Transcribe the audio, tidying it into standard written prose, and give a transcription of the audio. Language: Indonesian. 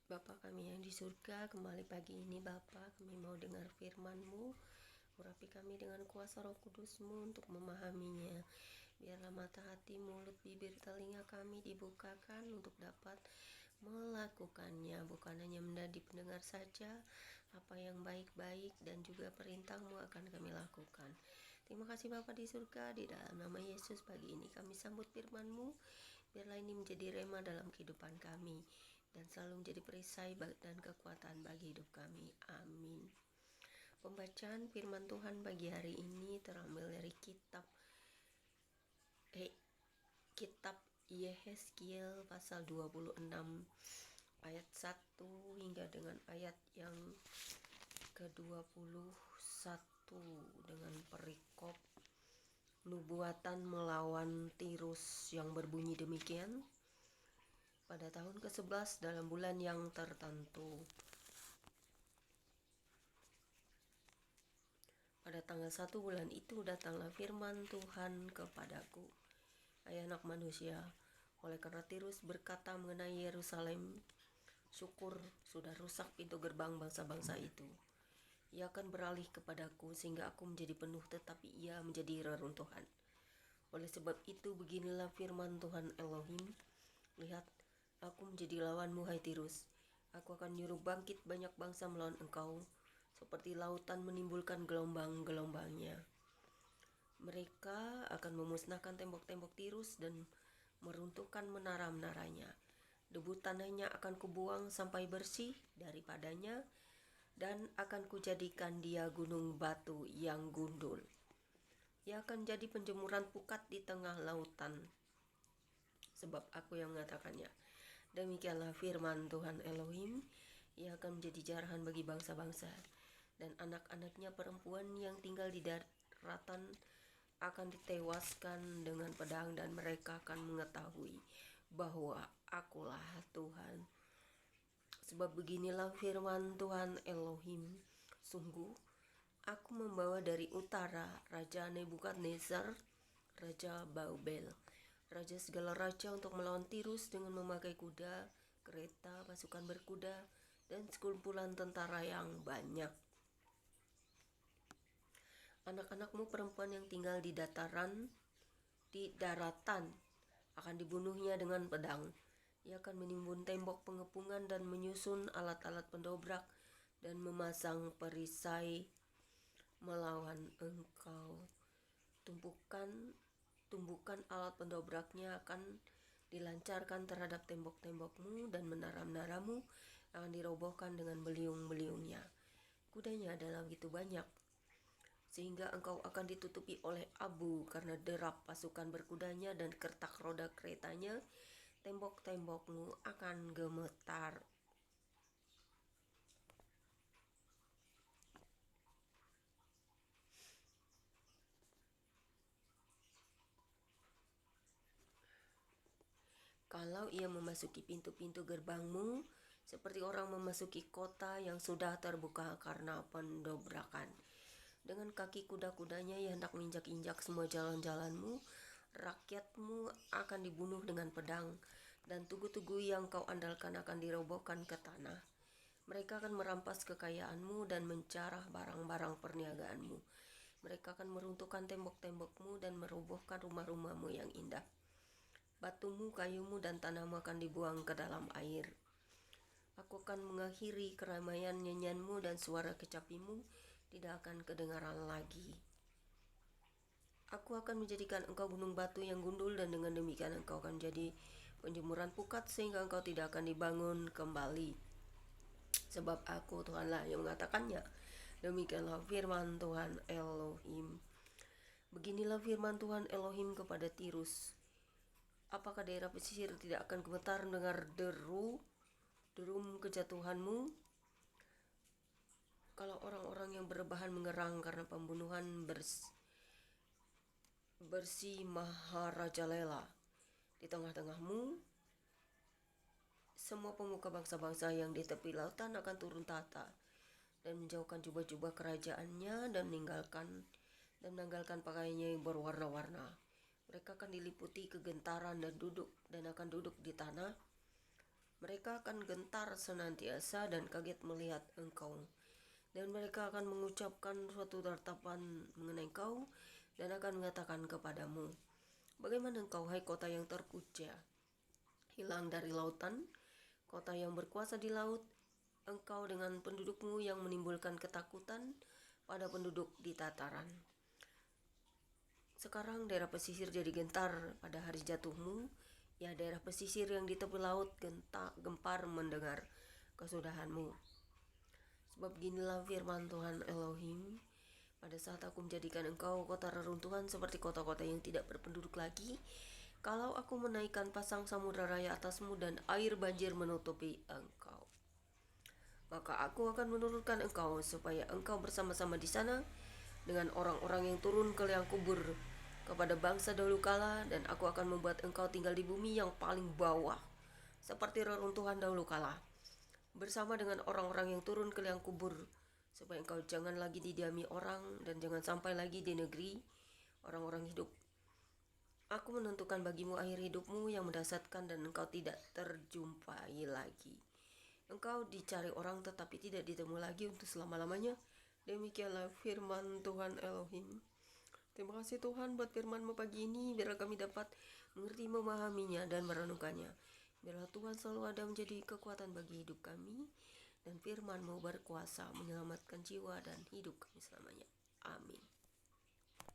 Bapa kami yang di surga, kembali pagi ini Bapa, kami mau dengar firman-Mu. Urapi kami dengan kuasa Roh Kudus-Mu untuk memahaminya. Biarlah mata hati, mulut, bibir, telinga kami dibukakan untuk dapat melakukannya, bukan hanya menjadi pendengar saja. Apa yang baik-baik dan juga perintah-Mu akan kami lakukan. Terima kasih Bapa di surga, di dalam nama Yesus pagi ini kami sambut firman-Mu. Biarlah ini menjadi rema dalam kehidupan kami dan selalu menjadi perisai dan kekuatan bagi hidup kami. Amin. Pembacaan firman Tuhan bagi hari ini terambil dari kitab Yehezkiel pasal 26 ayat 1 hingga dengan ayat yang ke-21 dengan perikop nubuatan melawan Tirus yang berbunyi demikian. Pada tahun ke-11 dalam bulan yang tertentu, pada tanggal 1 bulan itu datanglah firman Tuhan kepadaku. Hai anak manusia, oleh karena Tirus berkata mengenai Yerusalem, syukur sudah rusak pintu gerbang bangsa-bangsa itu. Ia akan beralih kepadaku sehingga aku menjadi penuh, tetapi ia menjadi reruntuhan. Oleh sebab itu beginilah firman Tuhan Elohim, lihat, aku menjadi lawanmu hai Tirus. Aku akan nyuruh bangkit banyak bangsa melawan engkau, seperti lautan menimbulkan gelombang-gelombangnya. Mereka akan memusnahkan tembok-tembok Tirus dan meruntuhkan menara-menaranya. Debu tanahnya akan kubuang sampai bersih daripadanya, dan akan kujadikan dia gunung batu yang gundul. Ia akan jadi penjemuran pukat di tengah lautan, sebab aku yang mengatakannya. Demikianlah firman Tuhan Elohim, ia akan menjadi jarahan bagi bangsa-bangsa, dan anak-anaknya perempuan yang tinggal di daratan akan ditewaskan dengan pedang, dan mereka akan mengetahui bahwa akulah Tuhan. Sebab beginilah firman Tuhan Elohim, sungguh aku membawa dari utara Raja Nebukadnezar, Raja Babel, raja segala raja untuk melawan Tirus dengan memakai kuda, kereta, pasukan berkuda, dan sekumpulan tentara yang banyak. Anak-anakmu perempuan yang tinggal di daratan akan dibunuhnya dengan pedang. Ia akan menimbun tembok pengepungan dan menyusun alat-alat pendobrak dan memasang perisai melawan engkau. Tumbukan alat pendobraknya akan dilancarkan terhadap tembok-tembokmu, dan menara-menaramu akan dirobohkan dengan beliung-beliungnya. Kudanya adalah begitu banyak, sehingga engkau akan ditutupi oleh abu karena derap pasukan berkudanya dan kertak roda keretanya. Tembok-tembokmu akan gemetar. Kalau ia memasuki pintu-pintu gerbangmu, seperti orang memasuki kota yang sudah terbuka karena pendobrakan. Dengan kaki kuda-kudanya ia hendak menginjak-injak semua jalan-jalanmu. Rakyatmu akan dibunuh dengan pedang, dan tugu-tugu yang kau andalkan akan dirobohkan ke tanah. Mereka akan merampas kekayaanmu dan mencarah barang-barang perniagaanmu. Mereka akan meruntuhkan tembok-tembokmu dan merobohkan rumah-rumahmu yang indah. Batumu, kayumu, dan tanahmu akan dibuang ke dalam air. Aku akan mengakhiri keramaian nyanyianmu, dan suara kecapimu tidak akan kedengaran lagi. Aku akan menjadikan engkau gunung batu yang gundul, dan dengan demikian engkau akan jadi penjemuran pukat sehingga engkau tidak akan dibangun kembali. Sebab aku Tuhanlah yang mengatakannya. Demikianlah firman Tuhan Elohim. Beginilah firman Tuhan Elohim kepada Tirus. Apakah daerah pesisir tidak akan gemetar mendengar derum kejatuhanmu? Kalau orang-orang yang berebahan mengerang karena pembunuhan bersih Maharajalela di tengah-tengahmu, semua pemuka bangsa-bangsa yang di tepi lautan akan turun tahta dan menjauhkan jubah-jubah kerajaannya dan menanggalkan pakaiannya yang berwarna-warna. Mereka akan diliputi kegentaran dan akan duduk di tanah. Mereka akan gentar senantiasa dan kaget melihat engkau. Dan mereka akan mengucapkan suatu tatapan mengenai engkau dan akan mengatakan kepadamu, bagaimana engkau, hai kota yang terpuja, hilang dari lautan, kota yang berkuasa di laut, engkau dengan pendudukmu yang menimbulkan ketakutan pada penduduk di tataran. Sekarang daerah pesisir jadi gentar pada hari jatuhmu, ya daerah pesisir yang di tepi laut gempar mendengar kesudahanmu. Sebab ginilah firman Tuhan Elohim, pada saat aku menjadikan engkau kota reruntuhan seperti kota-kota yang tidak berpenduduk lagi, kalau aku menaikkan pasang samudra raya atasmu dan air banjir menutupi engkau, maka aku akan menurunkan engkau supaya engkau bersama-sama di sana dengan orang-orang yang turun ke liang kubur kepada bangsa dahulu kala, dan aku akan membuat engkau tinggal di bumi yang paling bawah seperti reruntuhan dahulu kala, bersama dengan orang-orang yang turun ke liang kubur, supaya engkau jangan lagi didiami orang dan jangan sampai lagi di negeri orang-orang hidup. Aku menentukan bagimu akhir hidupmu yang mendasatkan dan engkau tidak terjumpai lagi. Engkau dicari orang tetapi tidak ditemu lagi untuk selama-lamanya. Demikianlah firman Tuhan Elohim. Terima kasih Tuhan buat firman-Mu pagi ini, biarlah kami dapat mengerti, memahaminya, dan merenungkannya. Biarlah Tuhan selalu ada menjadi kekuatan bagi hidup kami, dan firman-Mu berkuasa menyelamatkan jiwa dan hidup kami selamanya. Amin.